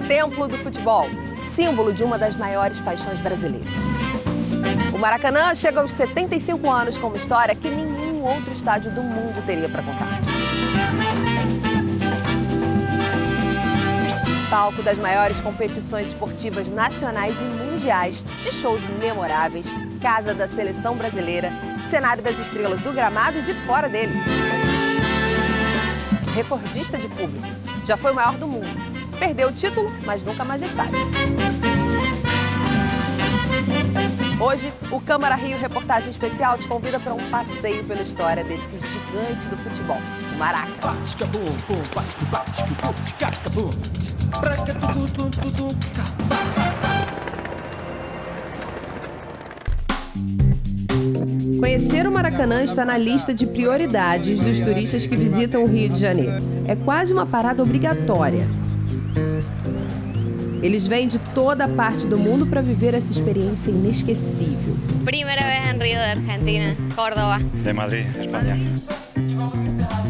Templo do futebol, símbolo de uma das maiores paixões brasileiras. O Maracanã chega aos 75 anos com uma história que nenhum outro estádio do mundo teria para contar. Palco das maiores competições esportivas nacionais e mundiais, de shows memoráveis, casa da seleção brasileira, cenário das estrelas do gramado e de fora dele. Recordista de público, já foi o maior do mundo. Perdeu o título, mas nunca a majestade. Hoje, o Câmara Rio Reportagem Especial te convida para um passeio pela história desse gigante do futebol, o Maraca. Conhecer o Maracanã está na lista de prioridades dos turistas que visitam o Rio de Janeiro. É quase uma parada obrigatória. Eles vêm de toda a parte do mundo para viver essa experiência inesquecível. Primeira vez em Rio de Argentina, Córdoba. De Madrid, Espanha.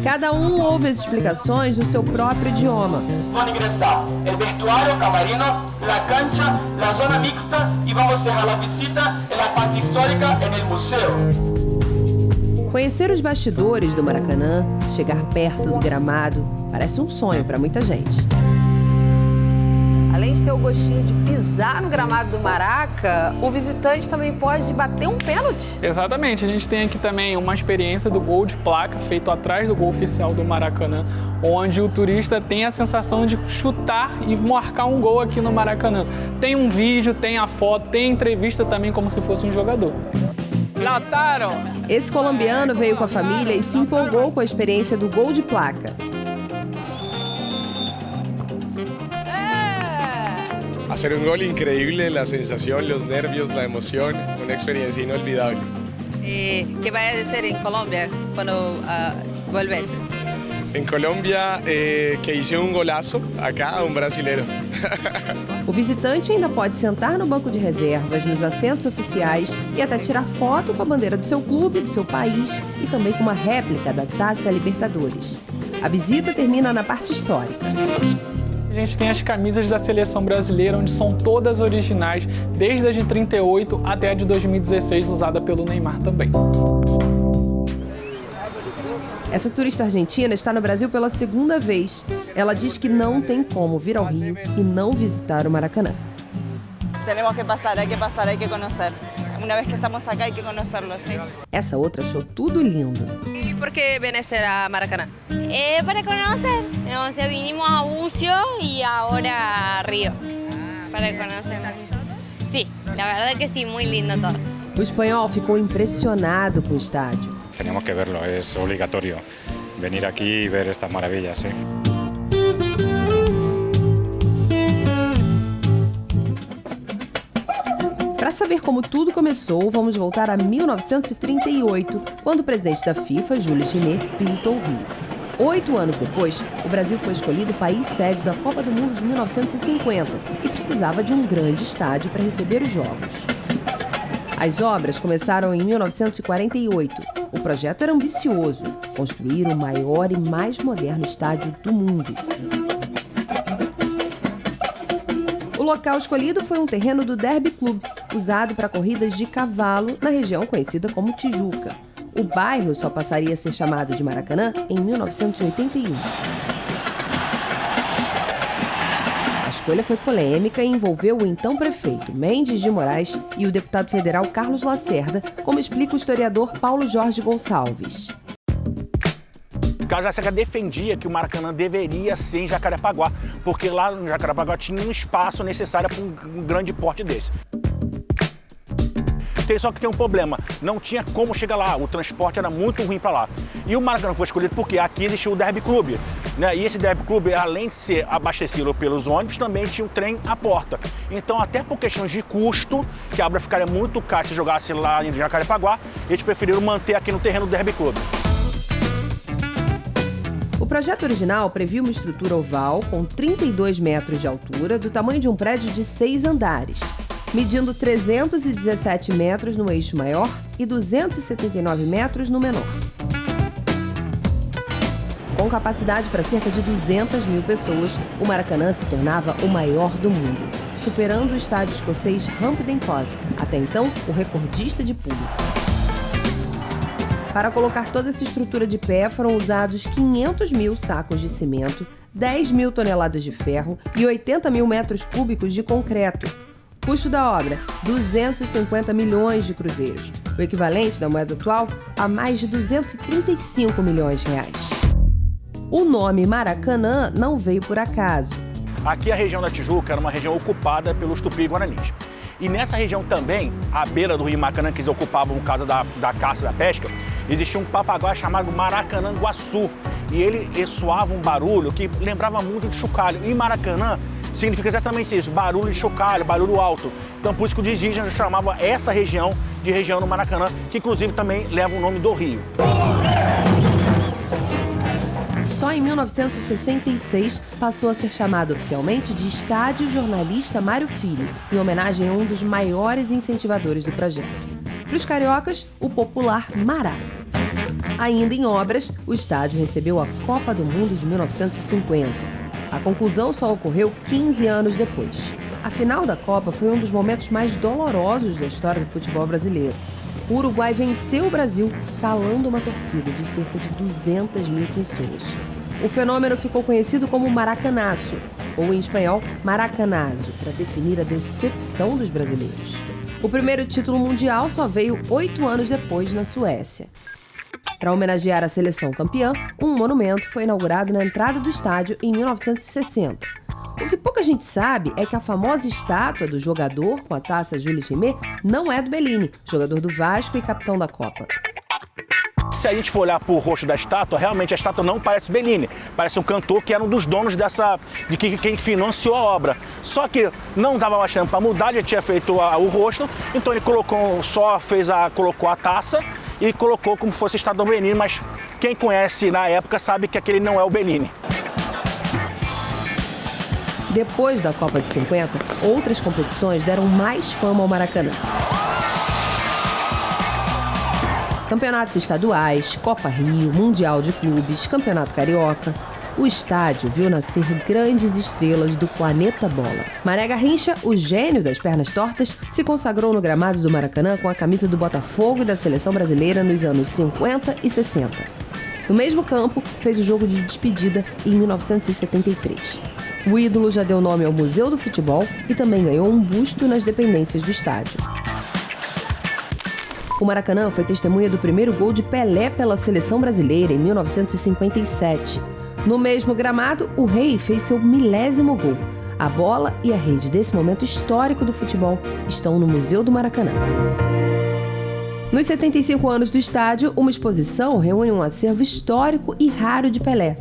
Cada um ouve as explicações no seu próprio idioma. Vão ingressar o vestuário, camarino, a cancha, a zona mixta e vamos encerrar a visita na parte histórica no museu. Conhecer os bastidores do Maracanã, chegar perto do gramado, parece um sonho para muita gente. Além de ter o gostinho de pisar no gramado do Maraca, o visitante também pode bater um pênalti. Exatamente, a gente tem aqui também uma experiência do gol de placa feito atrás do gol oficial do Maracanã, onde o turista tem a sensação de chutar e marcar um gol aqui no Maracanã. Tem um vídeo, tem a foto, tem a entrevista também como se fosse um jogador. Lautaro! Esse colombiano veio com a família e se empolgou com a experiência do gol de placa. Hacer un gol increíble, la sensación, los nervios, la emoción, una experiencia inolvidable. ¿Qué va a hacer en Colombia cuando vuelves? En Colombia, que hice un golazo acá a un brasilero. O visitante ainda pode sentar no banco de reservas, nos assentos oficiais e até tirar foto com a bandeira do seu clube, do seu país e também com uma réplica da Taça Libertadores. A visita termina na parte histórica. A gente tem as camisas da seleção brasileira, onde são todas originais, desde a de 38 até a de 2016, usada pelo Neymar também. Essa turista argentina está no Brasil pela segunda vez. Ela diz que não tem como vir ao Rio e não visitar o Maracanã. Temos que passar, hay que conhecer. Uma vez que estamos aqui, hay que conhecerlo, sim. Essa outra achou tudo lindo. E por que vienes a Maracanã? Para conocer. Entonces vinimos a Bucio y ahora a Río. Para conocer. Sí, la verdad que sí, muy lindo todo. O espanhol ficou impressionado com o estádio. Teníamos que verlo, es obligatorio venir aquí y ver estas maravillas, ¿sí? Para saber como tudo começou, vamos voltar a 1938, quando o presidente da FIFA, Jules Rimet, visitou o Rio. 8 anos depois, o Brasil foi escolhido país sede da Copa do Mundo de 1950 e precisava de um grande estádio para receber os jogos. As obras começaram em 1948. O projeto era ambicioso, construir o maior e mais moderno estádio do mundo. O local escolhido foi um terreno do Derby Club, usado para corridas de cavalo na região conhecida como Tijuca. O bairro só passaria a ser chamado de Maracanã em 1981. A escolha foi polêmica e envolveu o então prefeito Mendes de Moraes e o deputado federal Carlos Lacerda, como explica o historiador Paulo Jorge Gonçalves. Carlos Lacerda defendia que o Maracanã deveria ser em Jacarepaguá, porque lá no Jacarepaguá tinha um espaço necessário para um grande porte desse. Só que tem um problema, não tinha como chegar lá, o transporte era muito ruim para lá. E o Maracanã foi escolhido porque aqui existiu o Derby Club, né? E esse Derby Club, além de ser abastecido pelos ônibus, também tinha um trem à porta. Então, até por questões de custo, que a obra ficaria muito cara se jogasse lá em Jacarepaguá, eles preferiram manter aqui no terreno do Derby Club. O projeto original previa uma estrutura oval com 32 metros de altura, do tamanho de um prédio de 6 andares. medindo 317 metros no eixo maior e 279 metros no menor. Com capacidade para cerca de 200 mil pessoas, o Maracanã se tornava o maior do mundo, superando o estádio escocês Hampden Park, até então o recordista de público. Para colocar toda essa estrutura de pé, foram usados 500 mil sacos de cimento, 10 mil toneladas de ferro e 80 mil metros cúbicos de concreto. Custo da obra, 250 milhões de cruzeiros, o equivalente da moeda atual a mais de 235 milhões de reais. O nome Maracanã não veio por acaso. Aqui a região da Tijuca era uma região ocupada pelos Tupi-Guaranis. E nessa região também, à beira do rio Maracanã, que eles ocupavam por causa da caça e da pesca, existia um papagaio chamado Maracanã-Guaçu. E ele soava um barulho que lembrava muito de chocalho. E Maracanã significa exatamente isso, barulho de chocalho, barulho alto. Então por isso que os indígenas chamavam essa região de região do Maracanã, que inclusive também leva o nome do rio. Só em 1966 passou a ser chamado oficialmente de Estádio Jornalista Mário Filho, em homenagem a um dos maiores incentivadores do projeto. Para os cariocas, o popular Mará. Ainda em obras, o estádio recebeu a Copa do Mundo de 1950. A conclusão só ocorreu 15 anos depois. A final da Copa foi um dos momentos mais dolorosos da história do futebol brasileiro. O Uruguai venceu o Brasil, calando uma torcida de cerca de 200 mil pessoas. O fenômeno ficou conhecido como Maracanaço, ou em espanhol, Maracanazo, para definir a decepção dos brasileiros. O primeiro título mundial só veio 8 anos depois na Suécia. Para homenagear a seleção campeã, um monumento foi inaugurado na entrada do estádio em 1960. O que pouca gente sabe é que a famosa estátua do jogador com a taça Jules Rimet não é do Bellini, jogador do Vasco e capitão da Copa. Se a gente for olhar para o rosto da estátua, realmente a estátua não parece Bellini. Parece um cantor que era um dos donos de quem financiou a obra. Só que não dava mais tempo para mudar, já tinha feito o rosto, então ele colocou a taça e colocou como se fosse a estátua do Bellini, mas quem conhece na época sabe que aquele não é o Bellini. Depois da Copa de 50, outras competições deram mais fama ao Maracanã. Campeonatos estaduais, Copa Rio, Mundial de Clubes, Campeonato Carioca. O estádio viu nascer grandes estrelas do planeta bola. Mané Garrincha, o gênio das pernas tortas, se consagrou no gramado do Maracanã com a camisa do Botafogo e da seleção brasileira nos anos 50 e 60. No mesmo campo, fez o jogo de despedida em 1973. O ídolo já deu nome ao Museu do Futebol e também ganhou um busto nas dependências do estádio. O Maracanã foi testemunha do primeiro gol de Pelé pela seleção brasileira em 1957. No mesmo gramado, o Rei fez seu 1000º gol. A bola e a rede desse momento histórico do futebol estão no Museu do Maracanã. Nos 75 anos do estádio, uma exposição reúne um acervo histórico e raro de Pelé.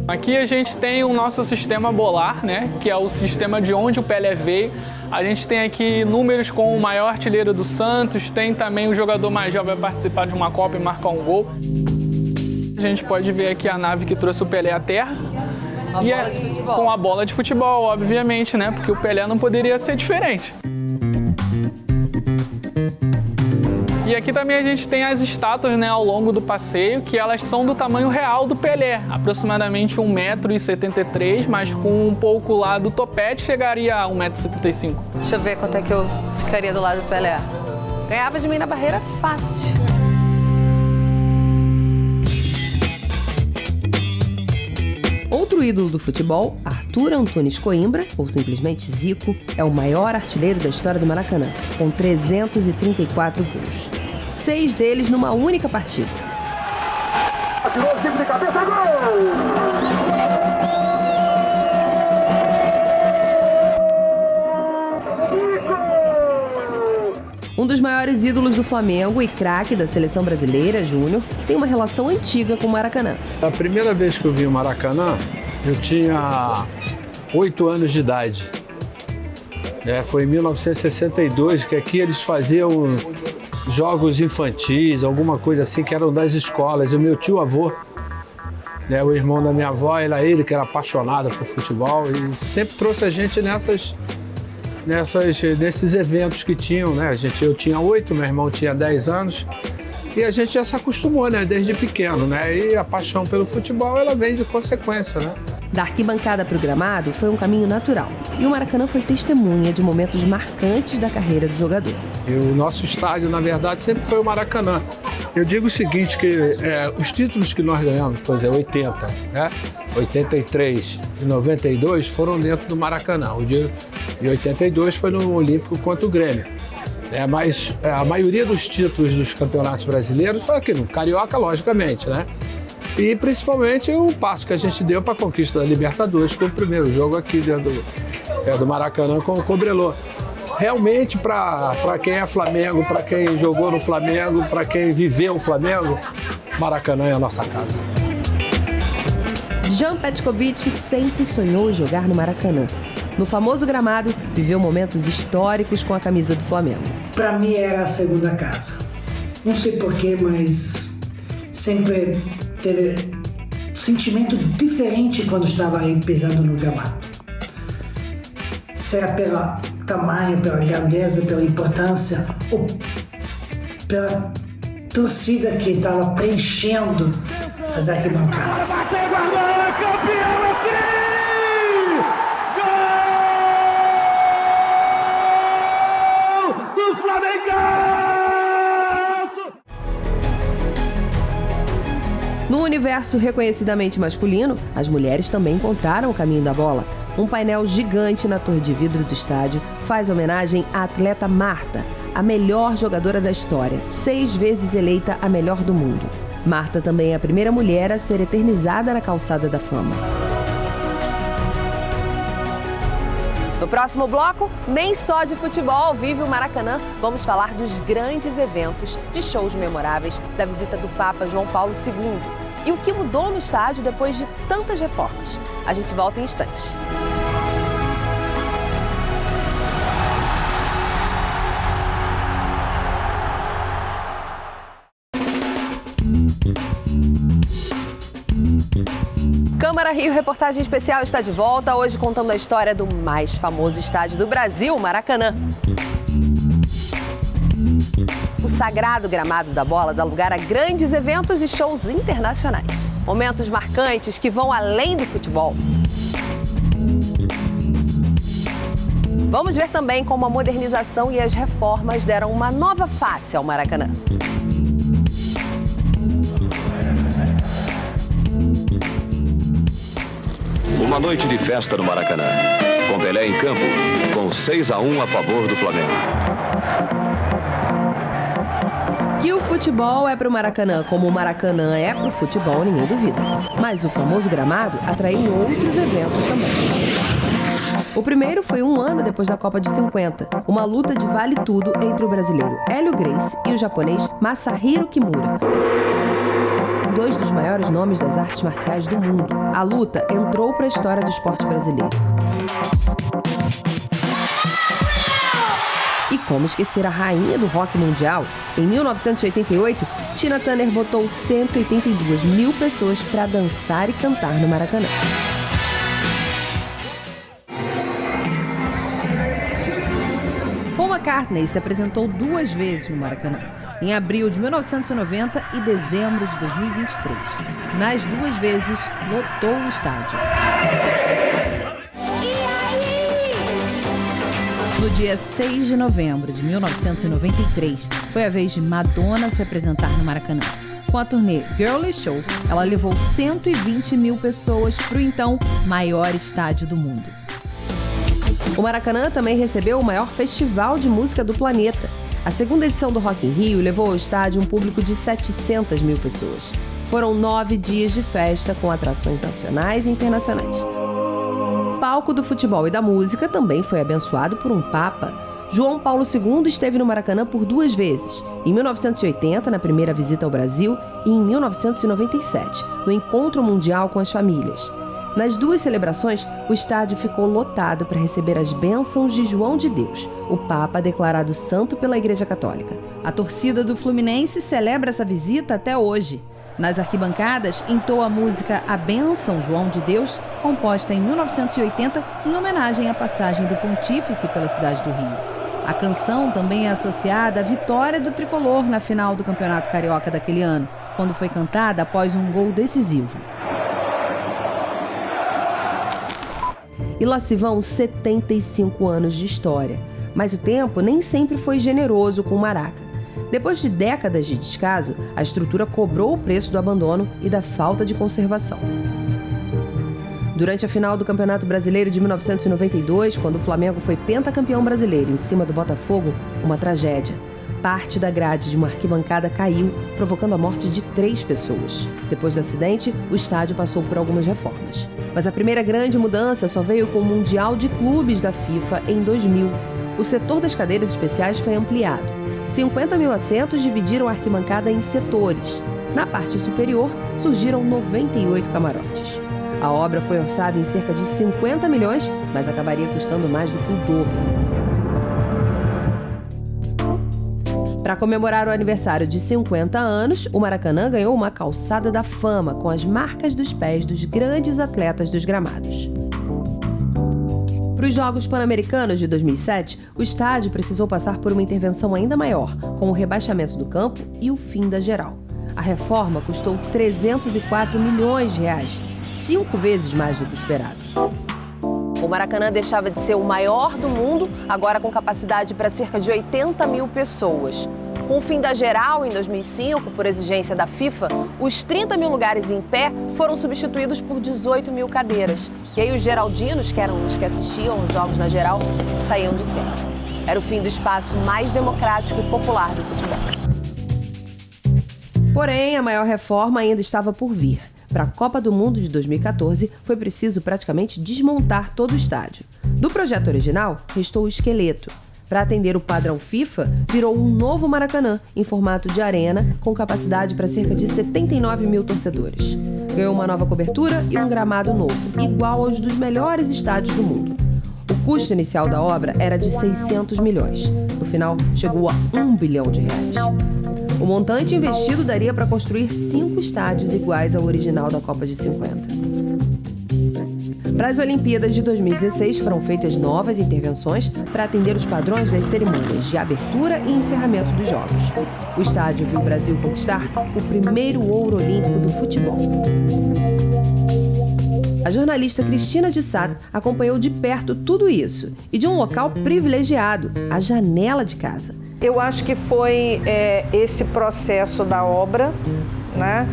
Aqui a gente tem o nosso sistema bolar, né, que é o sistema de onde o Pelé veio. A gente tem aqui números com o maior artilheiro do Santos, tem também o jogador mais jovem vai participar de uma Copa e marcar um gol. A gente pode ver aqui a nave que trouxe o Pelé à Terra. A bola de futebol. Com a bola de futebol, obviamente, né, porque o Pelé não poderia ser diferente. E aqui também a gente tem as estátuas, né, ao longo do passeio, que elas são do tamanho real do Pelé, aproximadamente 1,73 m, mas com um pouco lá do topete chegaria a 1,75 m. Deixa eu ver quanto é que eu ficaria do lado do Pelé. Ganhava de mim na barreira fácil. Outro ídolo do futebol, Arthur Antunes Coimbra, ou simplesmente Zico, é o maior artilheiro da história do Maracanã, com 334 gols. 6 deles numa única partida. Atirou o Zico de cabeça, gol! Um dos maiores ídolos do Flamengo e craque da seleção brasileira, Júnior, tem uma relação antiga com o Maracanã. A primeira vez que eu vi o Maracanã, eu tinha 8 anos de idade. Foi em 1962, que aqui eles faziam jogos infantis, alguma coisa assim, que eram das escolas. E o meu tio-avô, o irmão da minha avó, era ele que era apaixonado por futebol e sempre trouxe a gente nesses eventos que tinham, né? Eu tinha 8, meu irmão tinha 10 anos. E a gente já se acostumou, né? Desde pequeno, né? E a paixão pelo futebol, ela vem de consequência, né? Da arquibancada para o gramado foi um caminho natural. E o Maracanã foi testemunha de momentos marcantes da carreira do jogador. E o nosso estádio, na verdade, sempre foi o Maracanã. Eu digo o seguinte, que os títulos que nós ganhamos, por exemplo, 80, né? 83 e 92 foram dentro do Maracanã. O de 82 foi no Olímpico contra o Grêmio. Mas a maioria dos títulos dos campeonatos brasileiros foi aqui no Carioca, logicamente, né? E principalmente o passo que a gente deu para a conquista da Libertadores, que foi o primeiro jogo aqui dentro do Maracanã com o Cobreloa. Realmente, para quem é Flamengo, para quem jogou no Flamengo, para quem viveu o Flamengo, Maracanã é a nossa casa. Jean Petkovic sempre sonhou jogar no Maracanã. No famoso gramado, viveu momentos históricos com a camisa do Flamengo. Para mim era a segunda casa. Não sei porquê, mas sempre teve um sentimento diferente quando estava aí pisando no gramado. Seja pelo tamanho, pela grandeza, pela importância, ou pela torcida que estava preenchendo as arquibancadas. No universo reconhecidamente masculino, as mulheres também encontraram o caminho da bola. Um painel gigante na torre de vidro do estádio faz homenagem à atleta Marta, a melhor jogadora da história, 6 vezes eleita a melhor do mundo. Marta também é a primeira mulher a ser eternizada na calçada da fama. No próximo bloco, nem só de futebol vive o Maracanã. Vamos falar dos grandes eventos, de shows memoráveis, da visita do Papa João Paulo II. E o que mudou no estádio depois de tantas reformas. A gente volta em instantes. Câmara Rio Reportagem Especial está de volta, hoje contando a história do mais famoso estádio do Brasil, Maracanã. O sagrado gramado da bola dá lugar a grandes eventos e shows internacionais. Momentos marcantes que vão além do futebol. Vamos ver também como a modernização e as reformas deram uma nova face ao Maracanã. Uma noite de festa no Maracanã, com Pelé em campo, com 6-1 a favor do Flamengo. Que o futebol é para o Maracanã como o Maracanã é para o futebol, ninguém duvida. Mas o famoso gramado atraiu outros eventos também. O primeiro foi 1 ano depois da Copa de 50, uma luta de vale tudo entre o brasileiro Hélio Gracie e o japonês Masahiro Kimura. 2 dos maiores nomes das artes marciais do mundo. A luta entrou para a história do esporte brasileiro. E como esquecer a rainha do rock mundial? Em 1988, Tina Turner botou 182 mil pessoas para dançar e cantar no Maracanã. Paul McCartney se apresentou 2 vezes no Maracanã, em abril de 1990 e dezembro de 2023. Nas 2 vezes, lotou o estádio. No dia 6 de novembro de 1993, foi a vez de Madonna se apresentar no Maracanã. Com a turnê Girly Show, ela levou 120 mil pessoas para o então maior estádio do mundo. O Maracanã também recebeu o maior festival de música do planeta. A segunda edição do Rock in Rio levou ao estádio um público de 700 mil pessoas. Foram 9 dias de festa com atrações nacionais e internacionais. O palco do futebol e da música também foi abençoado por um Papa. João Paulo II esteve no Maracanã por 2 vezes, em 1980, na primeira visita ao Brasil, e em 1997, no Encontro Mundial com as Famílias. Nas 2 celebrações, o estádio ficou lotado para receber as bênçãos de João de Deus, o Papa declarado santo pela Igreja Católica. A torcida do Fluminense celebra essa visita até hoje. Nas arquibancadas, entoa a música A Bênção João de Deus, composta em 1980 em homenagem à passagem do Pontífice pela cidade do Rio. A canção também é associada à vitória do tricolor na final do Campeonato Carioca daquele ano, quando foi cantada após um gol decisivo. E lá se vão 75 anos de história, mas o tempo nem sempre foi generoso com o Maraca. Depois de décadas de descaso, a estrutura cobrou o preço do abandono e da falta de conservação. Durante a final do Campeonato Brasileiro de 1992, quando o Flamengo foi pentacampeão brasileiro em cima do Botafogo, uma tragédia. Parte da grade de uma arquibancada caiu, provocando a morte de 3 pessoas. Depois do acidente, o estádio passou por algumas reformas. Mas a primeira grande mudança só veio com o Mundial de Clubes da FIFA em 2000. O setor das cadeiras especiais foi ampliado. 50 mil assentos dividiram a arquibancada em setores. Na parte superior, surgiram 98 camarotes. A obra foi orçada em cerca de 50 milhões, mas acabaria custando mais do que o dobro. Para comemorar o aniversário de 50 anos, o Maracanã ganhou uma calçada da fama com as marcas dos pés dos grandes atletas dos gramados. Para os Jogos Pan-Americanos de 2007, o estádio precisou passar por uma intervenção ainda maior, com o rebaixamento do campo e o fim da geral. A reforma custou 304 milhões de reais, 5 vezes mais do que o esperado. O Maracanã deixava de ser o maior do mundo, agora com capacidade para cerca de 80 mil pessoas. Com o fim da geral, em 2005, por exigência da FIFA, os 30 mil lugares em pé foram substituídos por 18 mil cadeiras. E aí os geraldinos, que eram os que assistiam os jogos na geral, saíam de cena. Era o fim do espaço mais democrático e popular do futebol. Porém, a maior reforma ainda estava por vir. Para a Copa do Mundo de 2014, foi preciso praticamente desmontar todo o estádio. Do projeto original, restou o esqueleto. Para atender o padrão FIFA, virou um novo Maracanã, em formato de arena, com capacidade para cerca de 79 mil torcedores. Ganhou uma nova cobertura e um gramado novo, igual aos dos melhores estádios do mundo. O custo inicial da obra era de 600 milhões. No final, chegou a 1 bilhão de reais. O montante investido daria para construir 5 estádios iguais ao original da Copa de 50. Para as Olimpíadas de 2016, foram feitas novas intervenções para atender os padrões das cerimônias de abertura e encerramento dos Jogos. O estádio viu o Brasil conquistar o primeiro ouro olímpico do futebol. A jornalista Cristina de Sá acompanhou de perto tudo isso e de um local privilegiado, a janela de casa. Eu acho que foi esse processo da obra, né,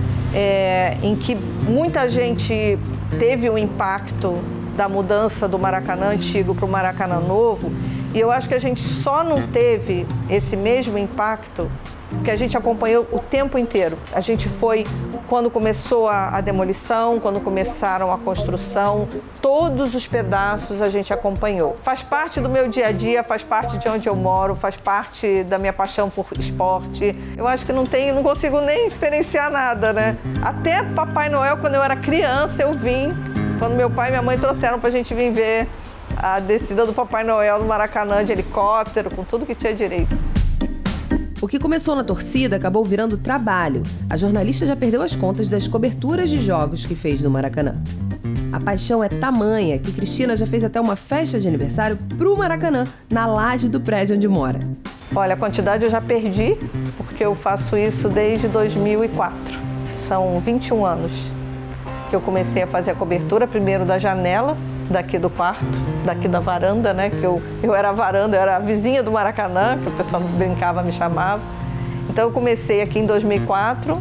em que muita gente teve o impacto da mudança do Maracanã antigo para o Maracanã novo, e eu acho que a gente só não teve esse mesmo impacto porque a gente acompanhou o tempo inteiro. A gente foi quando começou a demolição, quando começaram a construção, todos os pedaços a gente acompanhou. Faz parte do meu dia a dia, faz parte de onde eu moro, faz parte da minha paixão por esporte. Eu acho que não consigo nem diferenciar nada, né? Até Papai Noel, quando eu era criança, eu vim, quando meu pai e minha mãe trouxeram pra gente vir ver a descida do Papai Noel no Maracanã de helicóptero, com tudo que tinha direito. O que começou na torcida acabou virando trabalho. A jornalista já perdeu as contas das coberturas de jogos que fez no Maracanã. A paixão é tamanha que Cristina já fez até uma festa de aniversário pro Maracanã, na laje do prédio onde mora. Olha, a quantidade eu já perdi, porque eu faço isso desde 2004. São 21 anos que eu comecei a fazer a cobertura, primeiro da janela, daqui do quarto, daqui da varanda, né? Que eu era a varanda, eu era a vizinha do Maracanã, que o pessoal brincava, me chamava. Então eu comecei aqui em 2004.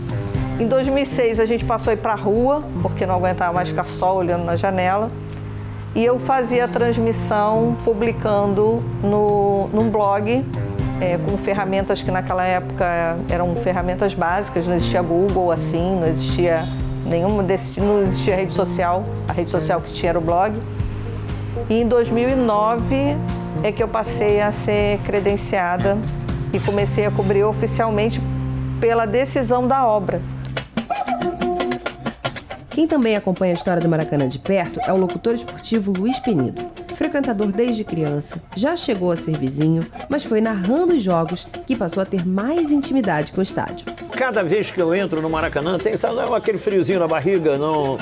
Em 2006 a gente passou a ir para a rua, porque não aguentava mais ficar só olhando na janela. E eu fazia a transmissão publicando num blog, com ferramentas que naquela época eram ferramentas básicas, não existia Google assim, não existia não existia rede social, a rede social que tinha era o blog. E em 2009 é que eu passei a ser credenciada e comecei a cobrir oficialmente pela decisão da obra. Quem também acompanha a história do Maracanã de perto é o locutor esportivo Luiz Penido. Frequentador desde criança, já chegou a ser vizinho, mas foi narrando os jogos que passou a ter mais intimidade com o estádio. cada vez que eu entro no Maracanã, tem sabe, aquele friozinho na barriga, não...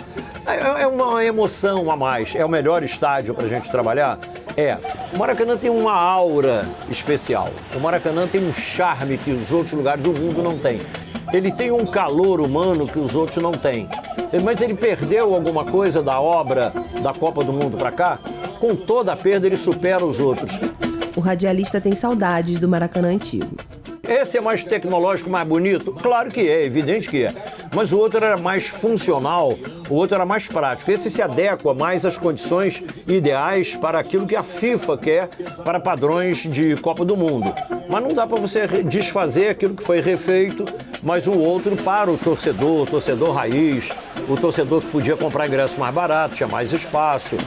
É uma emoção a mais. É o melhor estádio para a gente trabalhar? É. O Maracanã tem uma aura especial. O Maracanã tem um charme que os outros lugares do mundo não têm. Ele tem um calor humano que os outros não têm. Mas ele perdeu alguma coisa da obra da Copa do Mundo para cá? Com toda a perda, ele supera os outros. O radialista tem saudades do Maracanã antigo. Esse é mais tecnológico, mais bonito? Claro que é, evidente que é. Mas o outro era mais funcional, o outro era mais prático. Esse se adequa mais às condições ideais para aquilo que a FIFA quer para padrões de Copa do Mundo. Mas não dá para você desfazer aquilo que foi refeito, mas o outro para o torcedor raiz, o torcedor que podia comprar ingresso mais barato, tinha mais espaço.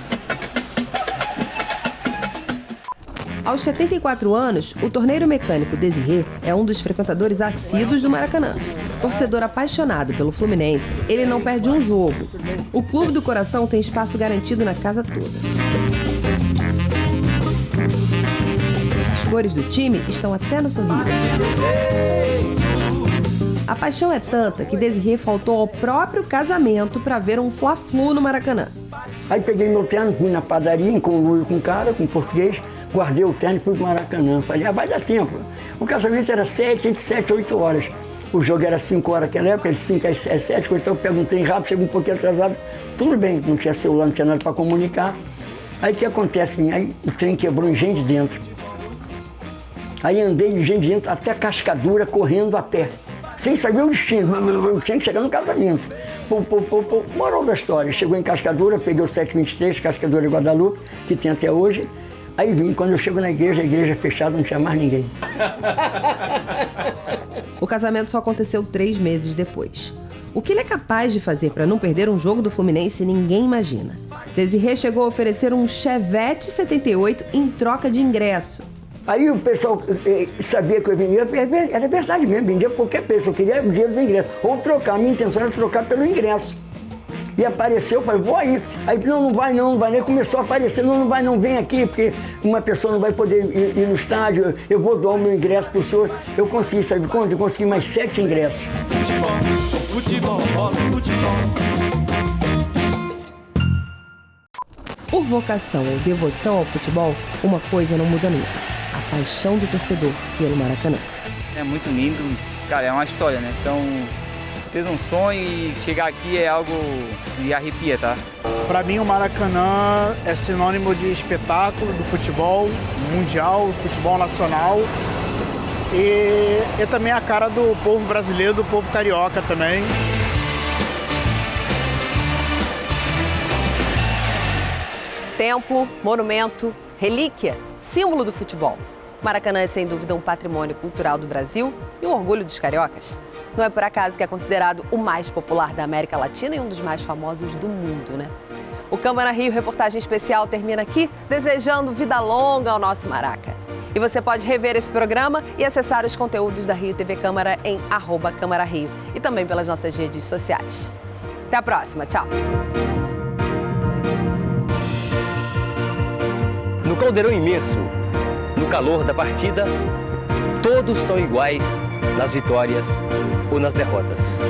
Aos 74 anos, o torneiro mecânico Desirê é um dos frequentadores assíduos do Maracanã. Torcedor apaixonado pelo Fluminense, ele não perde um jogo. O Clube do Coração tem espaço garantido na casa toda. As cores do time estão até no sorriso. A paixão é tanta que Desirê faltou ao próprio casamento para ver um Fla-Flu no Maracanã. Aí peguei meu terno, fui na padaria, com um cara, com português, guardei o terno e fui pro Maracanã. Falei, vai dar tempo. O casamento era 7, 8 horas. O jogo era 5 horas naquela época, de 5 às 7, então eu pego um trem rápido, chego um pouquinho atrasado. Tudo bem, não tinha celular, não tinha nada para comunicar. Aí o que acontece? Aí o trem quebrou em gente dentro. Aí andei de gente dentro até a Cascadura, correndo a pé. Sem saber o destino, eu tinha que chegar no casamento. Moral da história, chegou em Cascadura, peguei o 723, Cascadura de Guadalupe, que tem até hoje. Aí vim, quando eu chego na igreja, a igreja fechada, não tinha mais ninguém. O casamento só aconteceu 3 meses depois. O que ele é capaz de fazer para não perder um jogo do Fluminense, ninguém imagina. Desirê chegou a oferecer um Chevette 78 em troca de ingresso. Aí o pessoal sabia que eu vendia, era verdade mesmo, vendia qualquer pessoa, eu queria o dinheiro do ingresso. Ou trocar, a minha intenção era trocar pelo ingresso. E apareceu, eu falei, vou aí. Aí, não vai não. Começou a aparecer, não vai não, vem aqui, porque uma pessoa não vai poder ir no estádio, eu vou doar o meu ingresso pro senhor. Eu consegui, sabe quanto? Eu consegui mais 7 ingressos. Futebol. Por vocação ou devoção ao futebol, uma coisa não muda nunca. A paixão do torcedor pelo Maracanã. É muito lindo, cara, é uma história, né? Então, fez um sonho e chegar aqui é algo de arrepia, tá? Para mim, o Maracanã é sinônimo de espetáculo do futebol mundial, futebol nacional. E é também a cara do povo brasileiro, do povo carioca também. Templo, monumento, relíquia, símbolo do futebol. Maracanã é sem dúvida um patrimônio cultural do Brasil e um orgulho dos cariocas. Não é por acaso que é considerado o mais popular da América Latina e um dos mais famosos do mundo, né? O Câmara Rio Reportagem Especial termina aqui, desejando vida longa ao nosso Maraca. E você pode rever esse programa e acessar os conteúdos da Rio TV Câmara em @Câmara Rio e também pelas nossas redes sociais. Até a próxima, tchau! No caldeirão imenso, no calor da partida, todos são iguais nas vitórias ou nas derrotas.